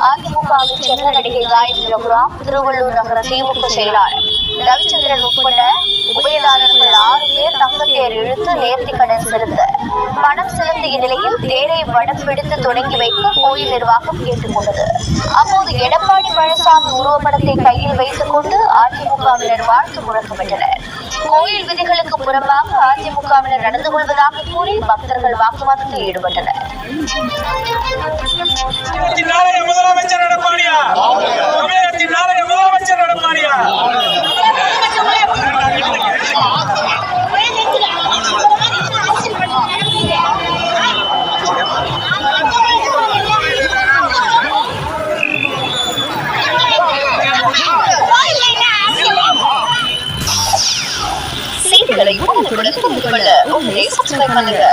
அதிமுகவின் சென்னை நடிகை காயத்ரி ரகுராம், திருவள்ளூர் நகர திமுக செயலாளர் ரவிச்சந்திரன் உட்பட உபயதாரர்கள் 6 பேர் தங்கத்தேர் இழுத்து நேர்த்திக்கடன் செலுத்த பணம் செலுத்திய நிலையில் தேரை வடம் பிடித்து தொடங்கி வைக்க கோயில் நிர்வாகம் கேட்டுக்கொண்டது. அப்போது எடப்பாடி பழனிசாமி உருவப்படத்தை கையில் வைத்துக் கொண்டு அதிமுகவினர் வாழ்த்து முழக்கமிட்டனர். கோயில் விதிகளுக்கு புறம்பாக அதிமுகவினர் நடந்து கொள்வதாக கூறி பக்தர்கள் வாக்குவாதத்தில் ஈடுபட்டனர். முதலமைச்சர் எடப்பாடியா? முதலமைச்சர் எடப்பாடியா? செய்திகளை உடனுக்குடன் தெரிந்து கொள்ள உடனே சப்ஸ்கிரைப் பண்ணுங்க.